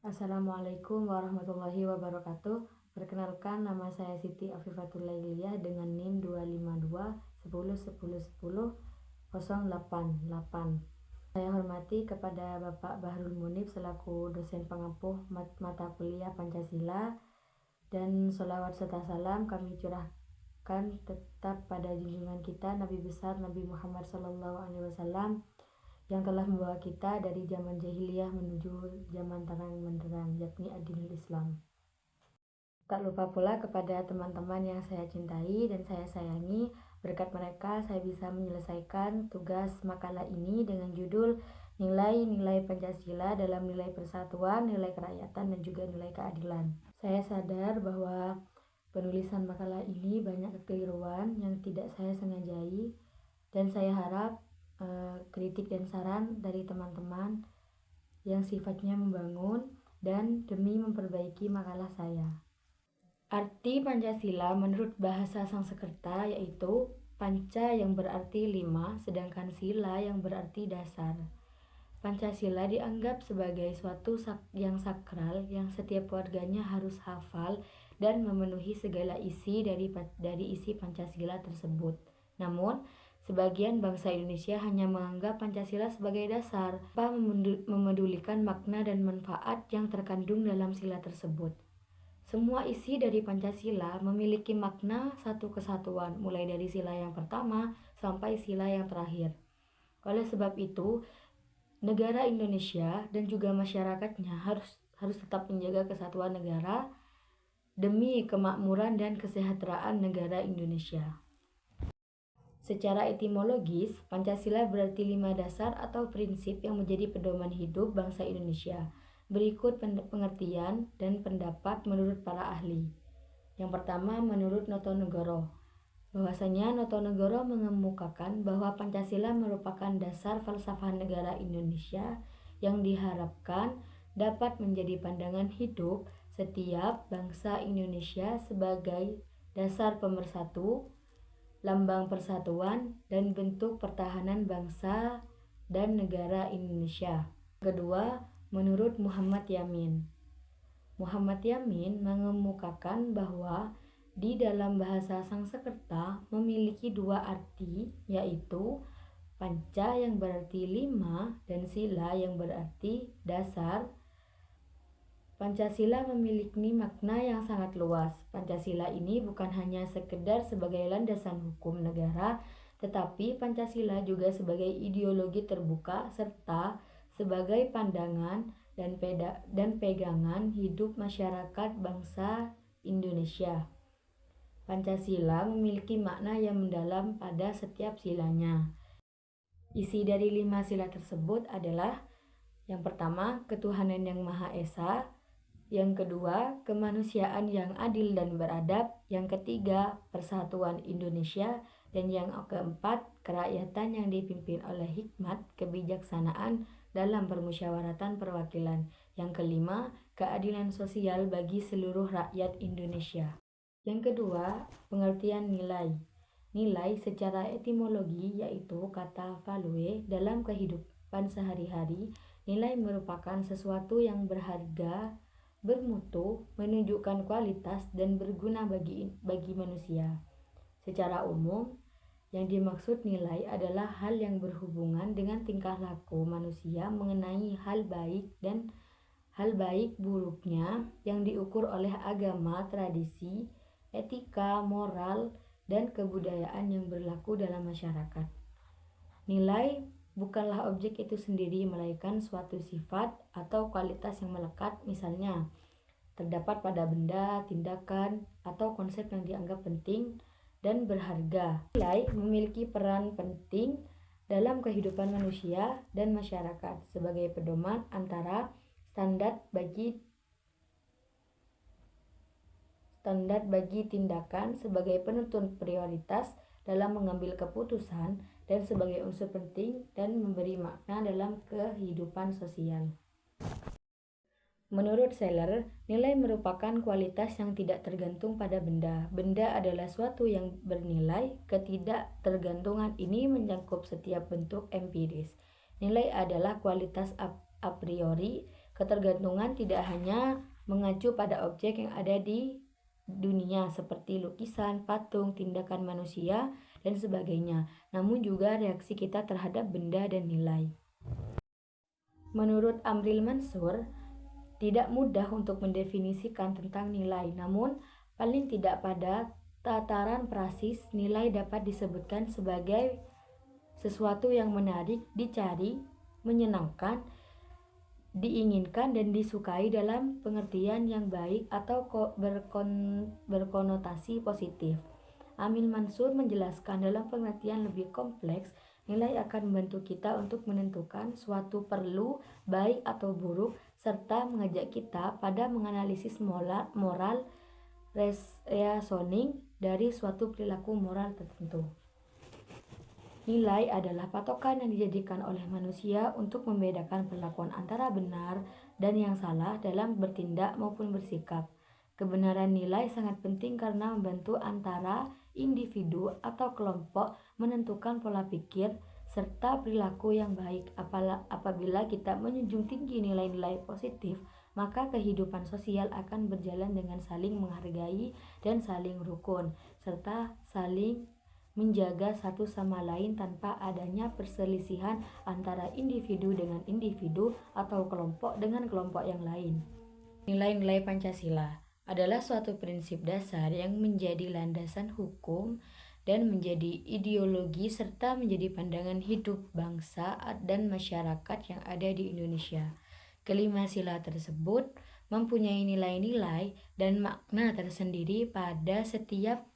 Assalamualaikum warahmatullahi wabarakatuh. Perkenalkan, nama saya Siti Afifatul Lailiyah dengan NIM 252 10 10 10 08 8. Saya hormati kepada Bapak Bahrul Munif selaku dosen pengampu mata kuliah Pancasila, dan sholawat serta salam kami curahkan tetap pada junjungan kita Nabi besar Nabi Muhammad SAW yang telah membawa kita dari zaman jahiliyah menuju zaman terang benderang, yakni ad-dinul Islam. Tak lupa pula kepada teman-teman yang saya cintai dan saya sayangi, berkat mereka saya bisa menyelesaikan tugas makalah ini dengan judul Nilai-nilai Pancasila dalam nilai persatuan, nilai kerakyatan, dan juga nilai keadilan. Saya sadar bahwa penulisan makalah ini banyak kekeliruan yang tidak saya sengajai, dan saya harap kritik dan saran dari teman-teman yang sifatnya membangun dan demi memperbaiki makalah saya. Arti Pancasila menurut bahasa Sanskerta yaitu panca yang berarti 5, sedangkan sila yang berarti dasar. Pancasila dianggap sebagai suatu yang sakral yang setiap warganya harus hafal dan memenuhi segala isi dari isi Pancasila tersebut. Namun, sebagian bangsa Indonesia hanya menganggap Pancasila sebagai dasar, tanpa memedulikan makna dan manfaat yang terkandung dalam sila tersebut. Semua isi dari Pancasila memiliki makna satu kesatuan, mulai dari sila yang pertama sampai sila yang terakhir. Oleh sebab itu, negara Indonesia dan juga masyarakatnya harus tetap menjaga kesatuan negara demi kemakmuran dan kesejahteraan negara Indonesia. Secara etimologis, Pancasila berarti 5 dasar atau prinsip yang menjadi pedoman hidup bangsa Indonesia. Berikut pengertian dan pendapat menurut para ahli. Yang pertama, menurut Notonegoro, bahwasanya Notonegoro mengemukakan bahwa Pancasila merupakan dasar falsafah negara Indonesia yang diharapkan dapat menjadi pandangan hidup setiap bangsa Indonesia sebagai dasar pemersatu, lambang persatuan, dan bentuk pertahanan bangsa dan negara Indonesia. Kedua, menurut Muhammad Yamin. Muhammad Yamin mengemukakan bahwa di dalam bahasa Sanskerta memiliki 2 arti, yaitu panca yang berarti 5 dan sila yang berarti dasar. Pancasila memiliki makna yang sangat luas. Pancasila ini bukan hanya sekedar sebagai landasan hukum negara, tetapi Pancasila juga sebagai ideologi terbuka serta sebagai pandangan dan pegangan hidup masyarakat bangsa Indonesia. Pancasila memiliki makna yang mendalam pada setiap silanya. Isi dari 5 sila tersebut adalah: yang pertama, ketuhanan yang Maha Esa; yang kedua, kemanusiaan yang adil dan beradab; yang ketiga, persatuan Indonesia; dan yang keempat, kerakyatan yang dipimpin oleh hikmat kebijaksanaan dalam permusyawaratan perwakilan; yang kelima, keadilan sosial bagi seluruh rakyat Indonesia. Yang kedua, pengertian nilai. Nilai secara etimologi yaitu kata value. Dalam kehidupan sehari-hari, nilai merupakan sesuatu yang berharga, bermutu, menunjukkan kualitas, dan berguna bagi manusia. Secara umum, yang dimaksud nilai adalah hal yang berhubungan dengan tingkah laku manusia mengenai hal baik buruknya yang diukur oleh agama, tradisi, etika, moral, dan kebudayaan yang berlaku dalam masyarakat. Nilai bukanlah objek itu sendiri, melainkan suatu sifat atau kualitas yang melekat, misalnya terdapat pada benda, tindakan, atau konsep yang dianggap penting dan berharga. Nilai memiliki peran penting dalam kehidupan manusia dan masyarakat sebagai pedoman antara standar bagi tindakan, sebagai penentu prioritas dalam mengambil keputusan, dan sebagai unsur penting dan memberi makna dalam kehidupan sosial. Menurut Seller, nilai merupakan kualitas yang tidak tergantung pada benda. Benda adalah suatu yang bernilai. Ketidaktergantungan ini mencakup setiap bentuk empiris. Nilai adalah kualitas a priori Ketergantungan tidak hanya mengacu pada objek yang ada di dunia seperti lukisan, patung, tindakan manusia, dan sebagainya, namun juga reaksi kita terhadap benda dan nilai. Menurut Amril Mansur, tidak mudah untuk mendefinisikan tentang nilai, namun paling tidak pada tataran prasis, nilai dapat disebutkan sebagai sesuatu yang menarik, dicari, menyenangkan, diinginkan, dan disukai dalam pengertian yang baik atau berkonotasi positif. Amril Mansur menjelaskan dalam pengertian lebih kompleks, nilai akan membantu kita untuk menentukan suatu perlu, baik atau buruk, serta mengajak kita pada menganalisis moral reasoning dari suatu perilaku moral tertentu. Nilai adalah patokan yang dijadikan oleh manusia untuk membedakan perlakuan antara benar dan yang salah dalam bertindak maupun bersikap. Kebenaran nilai sangat penting karena membantu antara individu atau kelompok menentukan pola pikir serta perilaku yang baik. Apabila kita menjunjung tinggi nilai-nilai positif, maka kehidupan sosial akan berjalan dengan saling menghargai dan saling rukun, serta saling menjaga satu sama lain tanpa adanya perselisihan antara individu dengan individu atau kelompok dengan kelompok yang lain. Nilai-nilai Pancasila adalah suatu prinsip dasar yang menjadi landasan hukum dan menjadi ideologi serta menjadi pandangan hidup bangsa dan masyarakat yang ada di Indonesia. Kelima sila tersebut mempunyai nilai-nilai dan makna tersendiri pada setiap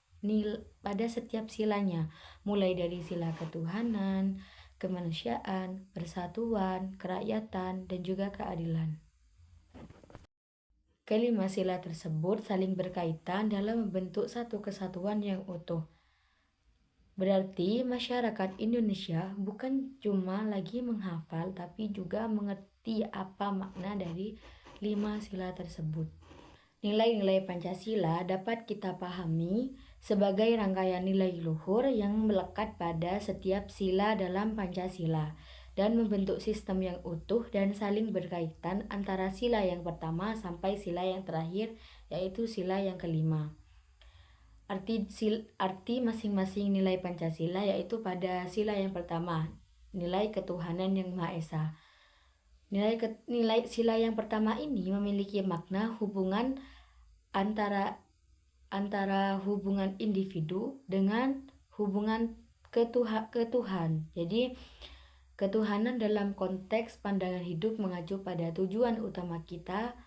silanya, mulai dari sila ketuhanan, kemanusiaan, persatuan, kerakyatan, dan juga keadilan. Kelima sila tersebut saling berkaitan dalam membentuk satu kesatuan yang utuh. Berarti masyarakat Indonesia bukan cuma lagi menghafal, tapi juga mengerti apa makna dari 5 sila tersebut. Nilai-nilai Pancasila dapat kita pahami sebagai rangkaian nilai luhur yang melekat pada setiap sila dalam Pancasila dan membentuk sistem yang utuh dan saling berkaitan antara sila yang pertama sampai sila yang terakhir, yaitu sila yang kelima. Arti masing-masing nilai Pancasila yaitu pada sila yang pertama, nilai ketuhanan yang Maha Esa. Nilai sila yang pertama ini memiliki makna hubungan antara hubungan individu dengan hubungan ketuhan. Jadi ketuhanan dalam konteks pandangan hidup mengacu pada tujuan utama kita,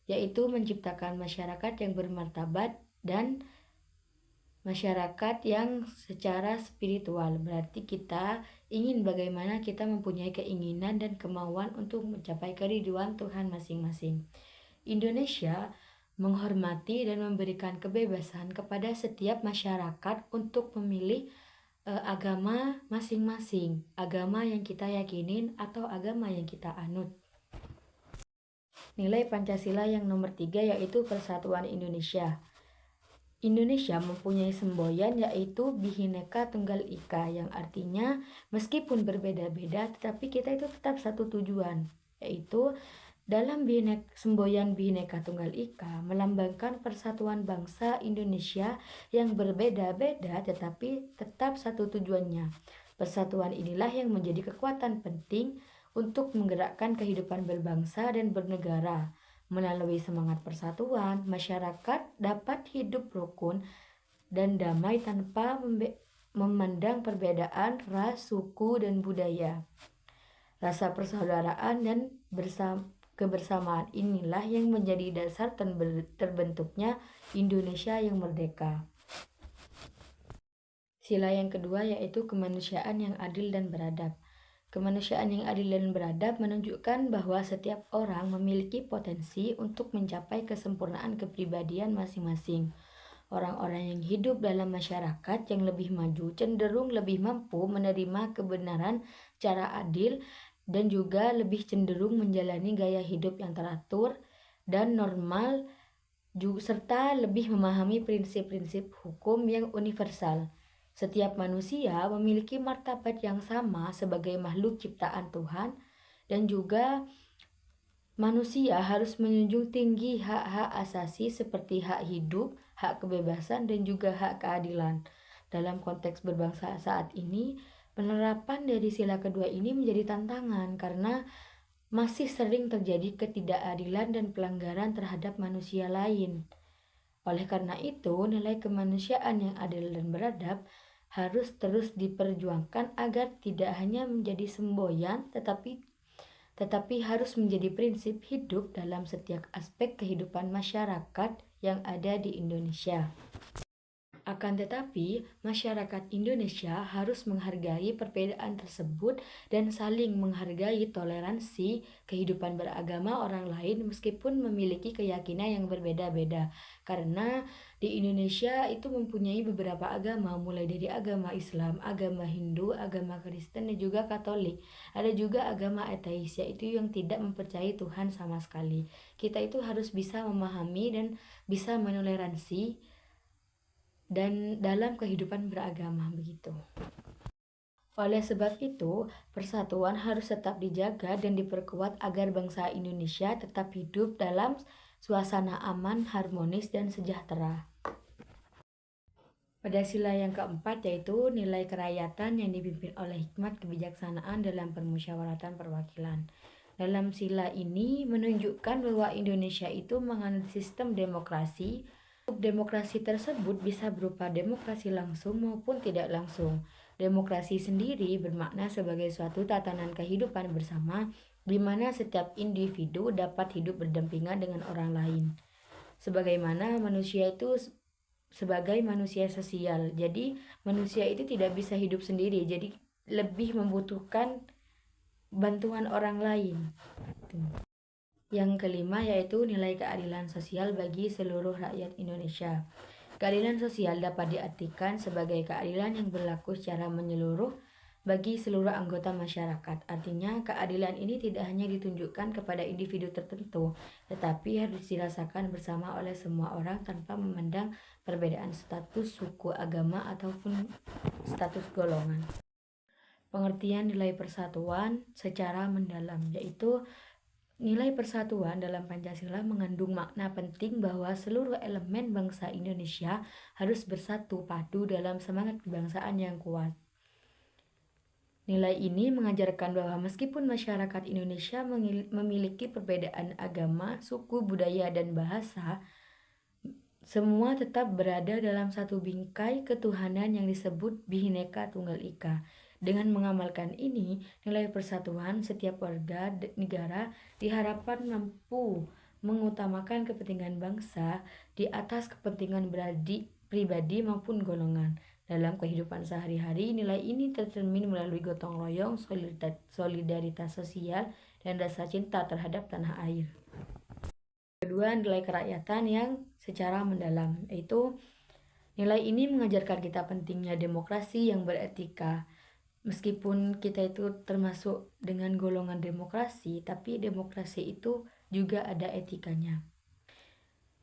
yaitu menciptakan masyarakat yang bermartabat dan masyarakat yang secara spiritual. Berarti kita ingin bagaimana kita mempunyai keinginan dan kemauan untuk mencapai keridhaan Tuhan masing-masing. Indonesia menghormati dan memberikan kebebasan kepada setiap masyarakat untuk memilih agama masing-masing, agama yang kita yakinin atau agama yang kita anut. Nilai Pancasila yang nomor 3 yaitu Persatuan Indonesia. Indonesia mempunyai semboyan yaitu Bhinneka Tunggal Ika, yang artinya meskipun berbeda-beda tetapi kita itu tetap satu tujuan, yaitu dalam semboyan Bhinneka Tunggal Ika melambangkan persatuan bangsa Indonesia yang berbeda-beda tetapi tetap satu tujuannya. Persatuan inilah yang menjadi kekuatan penting untuk menggerakkan kehidupan berbangsa dan bernegara. Melalui semangat persatuan, masyarakat dapat hidup rukun dan damai tanpa memandang perbedaan ras, suku, dan budaya. Rasa persaudaraan dan kebersamaan inilah yang menjadi dasar terbentuknya Indonesia yang merdeka. Sila yang kedua yaitu kemanusiaan yang adil dan beradab. Kemanusiaan yang adil dan beradab menunjukkan bahwa setiap orang memiliki potensi untuk mencapai kesempurnaan kepribadian masing-masing. Orang-orang yang hidup dalam masyarakat yang lebih maju cenderung lebih mampu menerima kebenaran cara adil dan juga lebih cenderung menjalani gaya hidup yang teratur dan normal, serta lebih memahami prinsip-prinsip hukum yang universal. Setiap manusia memiliki martabat yang sama sebagai makhluk ciptaan Tuhan dan juga Manusia harus menjunjung tinggi hak-hak asasi seperti hak hidup, hak kebebasan, dan juga hak keadilan. Dalam konteks berbangsa saat ini, penerapan dari sila kedua ini menjadi tantangan karena masih sering terjadi ketidakadilan dan pelanggaran terhadap manusia lain. Oleh karena itu, nilai kemanusiaan yang adil dan beradab harus terus diperjuangkan agar tidak hanya menjadi semboyan tetapi harus menjadi prinsip hidup dalam setiap aspek kehidupan masyarakat yang ada di Indonesia. Akan tetapi, masyarakat Indonesia harus menghargai perbedaan tersebut dan saling menghargai toleransi kehidupan beragama orang lain meskipun memiliki keyakinan yang berbeda-beda. Karena di Indonesia itu mempunyai beberapa agama, mulai dari agama Islam, agama Hindu, agama Kristen, dan juga Katolik. Ada juga agama ateis, yaitu yang tidak mempercayai Tuhan sama sekali. Kita itu harus bisa memahami dan bisa menoleransi dan dalam kehidupan beragama begitu. Oleh sebab itu, persatuan harus tetap dijaga dan diperkuat agar bangsa Indonesia tetap hidup dalam suasana aman, harmonis, dan sejahtera. Pada sila yang keempat yaitu nilai kerakyatan yang dipimpin oleh hikmat kebijaksanaan dalam permusyawaratan perwakilan. Dalam sila ini menunjukkan bahwa Indonesia itu menganut sistem demokrasi. Demokrasi tersebut bisa berupa demokrasi langsung maupun tidak langsung. Demokrasi sendiri bermakna sebagai suatu tatanan kehidupan bersama di mana setiap individu dapat hidup berdampingan dengan orang lain. Sebagaimana manusia itu sebagai manusia sosial. Jadi manusia itu tidak bisa hidup sendiri. Jadi lebih membutuhkan bantuan orang lain. Yang kelima yaitu nilai keadilan sosial bagi seluruh rakyat Indonesia. Keadilan sosial dapat diartikan sebagai keadilan yang berlaku secara menyeluruh bagi seluruh anggota masyarakat. Artinya, keadilan ini tidak hanya ditunjukkan kepada individu tertentu, tetapi harus dirasakan bersama oleh semua orang tanpa memandang perbedaan status, suku, agama, ataupun status golongan. Pengertian nilai persatuan secara mendalam yaitu nilai persatuan dalam Pancasila mengandung makna penting bahwa seluruh elemen bangsa Indonesia harus bersatu padu dalam semangat kebangsaan yang kuat. Nilai ini mengajarkan bahwa meskipun masyarakat Indonesia memiliki perbedaan agama, suku, budaya, dan bahasa, semua tetap berada dalam satu bingkai ketuhanan yang disebut Bhinneka Tunggal Ika. Dengan mengamalkan ini, nilai persatuan setiap warga negara diharapkan mampu mengutamakan kepentingan bangsa di atas kepentingan pribadi maupun golongan. Dalam kehidupan sehari-hari, nilai ini tercermin melalui gotong royong, solidaritas sosial, dan rasa cinta terhadap tanah air. Kedua, nilai kerakyatan yang secara mendalam, yaitu nilai ini mengajarkan kita pentingnya demokrasi yang beretika. Meskipun kita itu termasuk dengan golongan demokrasi, tapi demokrasi itu juga ada etikanya.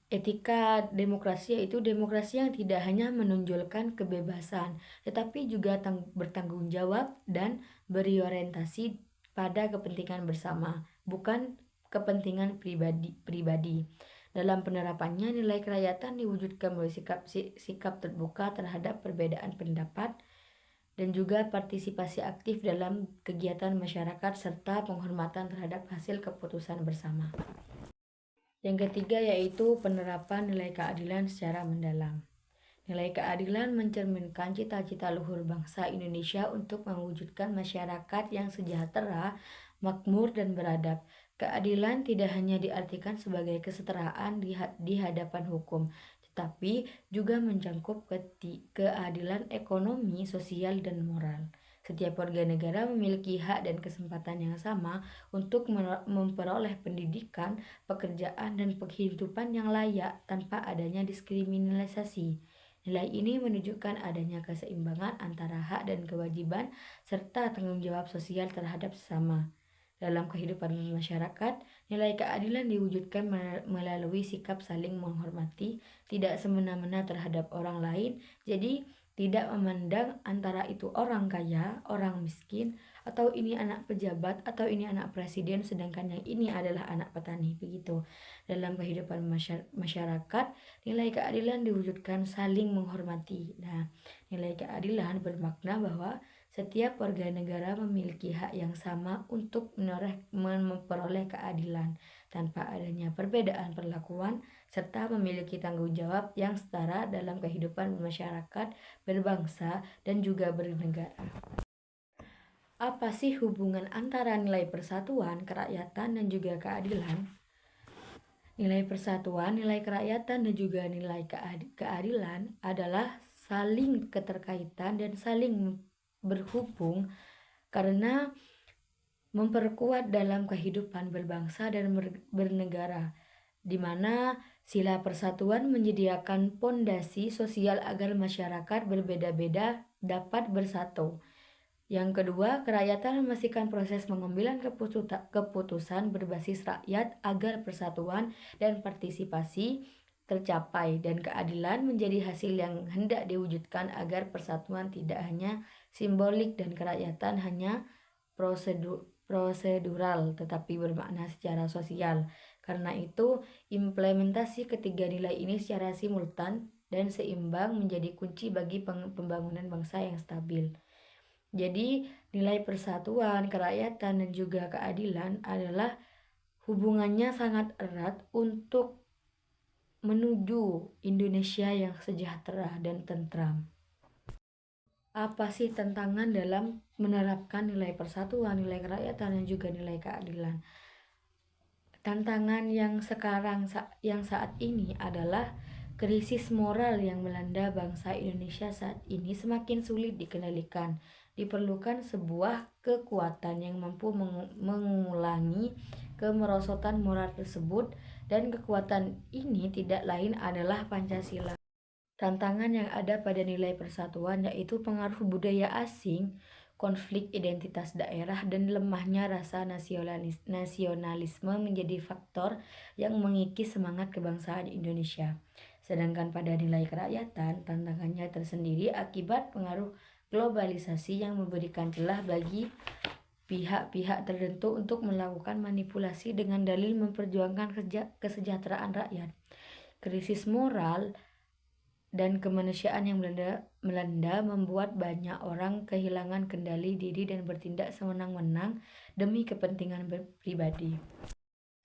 Etika demokrasi yaitu demokrasi yang tidak hanya menonjolkan kebebasan, tetapi juga bertanggung jawab dan berorientasi pada kepentingan bersama, bukan kepentingan pribadi. Dalam penerapannya, nilai kerakyatan diwujudkan melalui sikap terbuka terhadap perbedaan pendapat, dan juga partisipasi aktif dalam kegiatan masyarakat serta penghormatan terhadap hasil keputusan bersama. Yang ketiga yaitu penerapan nilai keadilan secara mendalam. Nilai keadilan mencerminkan cita-cita luhur bangsa Indonesia untuk mewujudkan masyarakat yang sejahtera, makmur, dan beradab. Keadilan tidak hanya diartikan sebagai kesetaraan di hadapan hukum, tetapi juga mencakup keadilan ekonomi, sosial, dan moral. Setiap warga negara memiliki hak dan kesempatan yang sama untuk memperoleh pendidikan, pekerjaan, dan penghidupan yang layak tanpa adanya diskriminasi. Nilai ini menunjukkan adanya keseimbangan antara hak dan kewajiban serta tanggung jawab sosial terhadap sesama. Dalam kehidupan masyarakat, nilai keadilan diwujudkan melalui sikap saling menghormati, tidak semena-mena terhadap orang lain, jadi tidak memandang antara itu orang kaya, orang miskin, atau ini anak pejabat, atau ini anak presiden, sedangkan yang ini adalah anak petani. Begitu. Dalam kehidupan masyarakat, nilai keadilan diwujudkan saling menghormati. Nah, nilai keadilan bermakna bahwa setiap warga negara memiliki hak yang sama untuk memperoleh keadilan tanpa adanya perbedaan perlakuan, serta memiliki tanggung jawab yang setara dalam kehidupan masyarakat, berbangsa, dan juga bernegara. Apa sih hubungan antara nilai persatuan, kerakyatan, dan juga keadilan? Nilai persatuan, nilai kerakyatan, dan juga nilai keadilan adalah saling keterkaitan dan saling berhubung karena memperkuat dalam kehidupan berbangsa dan bernegara, di mana sila persatuan menyediakan pondasi sosial agar masyarakat berbeda-beda dapat bersatu. Yang kedua, kerakyatan memastikan proses pengambilan keputusan berbasis rakyat agar persatuan dan partisipasi tercapai, dan keadilan menjadi hasil yang hendak diwujudkan agar persatuan tidak hanya simbolik dan kerakyatan hanya prosedural tetapi bermakna secara sosial. Karena itu, implementasi ketiga nilai ini secara simultan dan seimbang menjadi kunci bagi pembangunan bangsa yang stabil. Jadi, nilai persatuan, kerakyatan, dan juga keadilan adalah hubungannya sangat erat untuk menuju Indonesia yang sejahtera dan tentram. Apa sih tantangan dalam menerapkan nilai persatuan, nilai kerakyatan, dan juga nilai keadilan? Tantangan yang saat ini adalah krisis moral yang melanda bangsa Indonesia saat ini semakin sulit dikendalikan. Diperlukan sebuah kekuatan yang mampu mengulangi kemerosotan moral tersebut, dan kekuatan ini tidak lain adalah Pancasila. Tantangan yang ada pada nilai persatuan yaitu pengaruh budaya asing, konflik identitas daerah, dan lemahnya rasa nasionalisme menjadi faktor yang mengikis semangat kebangsaan Indonesia. Sedangkan pada nilai kerakyatan, tantangannya tersendiri akibat pengaruh globalisasi yang memberikan celah bagi pihak-pihak tertentu untuk melakukan manipulasi dengan dalil memperjuangkan kesejahteraan rakyat. Krisis moral dan kemanusiaan yang melanda membuat banyak orang kehilangan kendali diri dan bertindak sewenang-wenang demi kepentingan pribadi.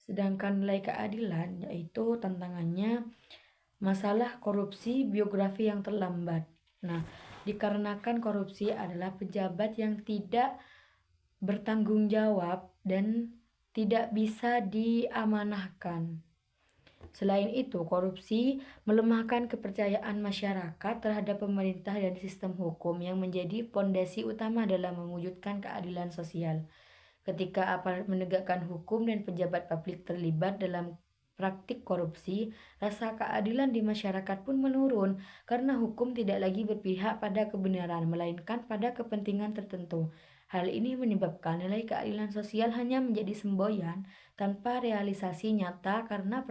Sedangkan nilai keadilan yaitu tantangannya masalah korupsi, biografi yang terlambat. Nah, dikarenakan korupsi adalah pejabat yang tidak bertanggung jawab dan tidak bisa diamanahkan. Selain itu, korupsi melemahkan kepercayaan masyarakat terhadap pemerintah dan sistem hukum yang menjadi pondasi utama dalam mewujudkan keadilan sosial. Ketika aparat menegakkan hukum dan pejabat publik terlibat dalam praktik korupsi, rasa keadilan di masyarakat pun menurun karena hukum tidak lagi berpihak pada kebenaran, melainkan pada kepentingan tertentu. Hal ini menyebabkan nilai keadilan sosial hanya menjadi semboyan tanpa realisasi nyata karena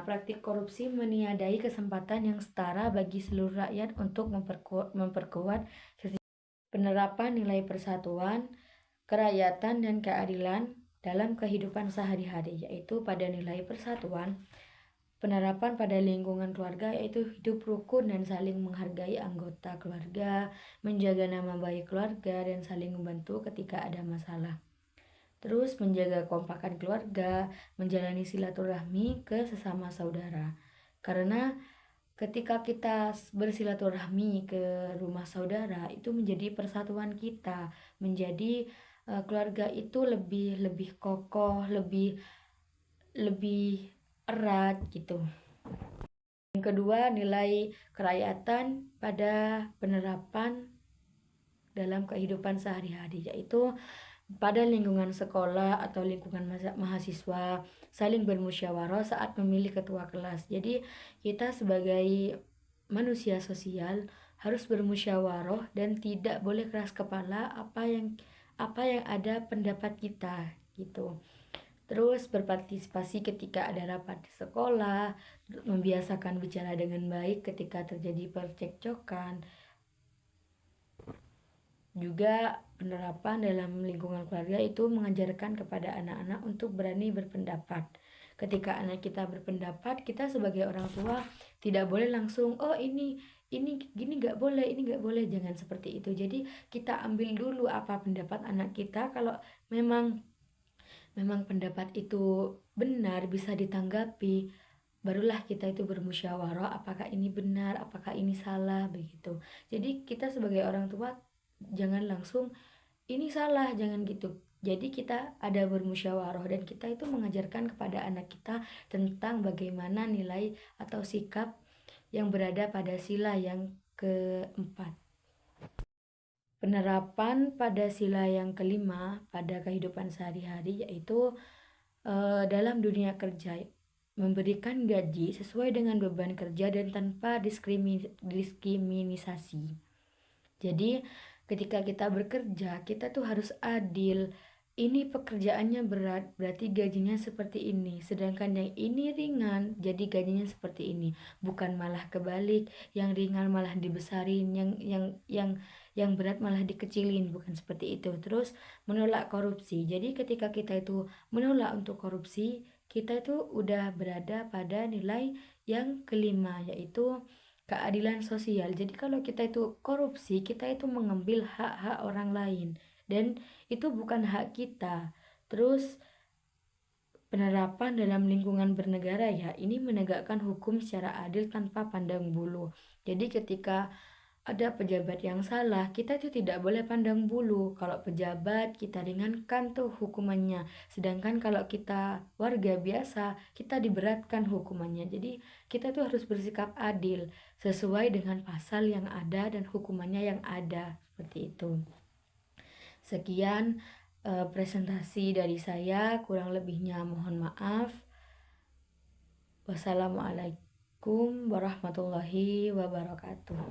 praktik korupsi meniadai kesempatan yang setara bagi seluruh rakyat untuk memperkuat penerapan nilai persatuan, kerakyatan, dan keadilan dalam kehidupan sehari-hari, yaitu pada nilai persatuan, penerapan pada lingkungan keluarga yaitu hidup rukun dan saling menghargai anggota keluarga, menjaga nama baik keluarga, dan saling membantu ketika ada masalah. Terus menjaga kompakan keluarga, menjalani silaturahmi ke sesama saudara. Karena ketika kita bersilaturahmi ke rumah saudara, itu menjadi persatuan kita, menjadi keluarga itu lebih kokoh, lebih erat gitu. Yang kedua, nilai kerakyatan pada penerapan dalam kehidupan sehari-hari, yaitu pada lingkungan sekolah atau lingkungan mahasiswa saling bermusyawarah saat memilih ketua kelas. Jadi kita sebagai manusia sosial harus bermusyawarah dan tidak boleh keras kepala apa yang ada pendapat kita gitu. Terus berpartisipasi ketika ada rapat di sekolah, membiasakan bicara dengan baik ketika terjadi percekcokan, Juga penerapan dalam lingkungan keluarga itu mengajarkan kepada anak-anak untuk berani berpendapat. Ketika anak kita berpendapat, kita sebagai orang tua tidak boleh langsung, oh ini gini nggak boleh, ini nggak boleh, jangan seperti itu. Jadi kita ambil dulu apa pendapat anak kita. Kalau memang memang pendapat itu benar, bisa ditanggapi, barulah kita itu bermusyawarah apakah ini benar, apakah ini salah, begitu. Jadi kita sebagai orang tua jangan langsung ini salah, jangan gitu. Jadi kita ada bermusyawarah dan kita itu mengajarkan kepada anak kita tentang bagaimana nilai atau sikap yang berada pada sila yang keempat. Penerapan pada sila yang kelima pada kehidupan sehari-hari yaitu dalam dunia kerja, memberikan gaji sesuai dengan beban kerja dan tanpa diskriminasi. Jadi ketika kita bekerja, kita tuh harus adil. Ini pekerjaannya berat, berarti gajinya seperti ini. Sedangkan yang ini ringan, jadi gajinya seperti ini. Bukan malah kebalik, yang ringan malah dibesarin, yang berat malah dikecilin, bukan seperti itu. Terus menolak korupsi. Jadi ketika kita itu menolak untuk korupsi, kita itu udah berada pada nilai yang kelima, yaitu keadilan sosial. Jadi kalau kita itu korupsi, kita itu mengambil hak-hak orang lain dan itu bukan hak kita. Terus penerapan dalam lingkungan bernegara ya, ini menegakkan hukum secara adil tanpa pandang bulu. Jadi ketika ada pejabat yang salah, kita itu tidak boleh pandang bulu. Kalau pejabat, kita ringankan tuh hukumannya. Sedangkan kalau kita warga biasa, kita diberatkan hukumannya. Jadi kita tuh harus bersikap adil sesuai dengan pasal yang ada dan hukumannya yang ada. Seperti itu. Sekian presentasi dari saya, kurang lebihnya mohon maaf. Wassalamualaikum warahmatullahi wabarakatuh.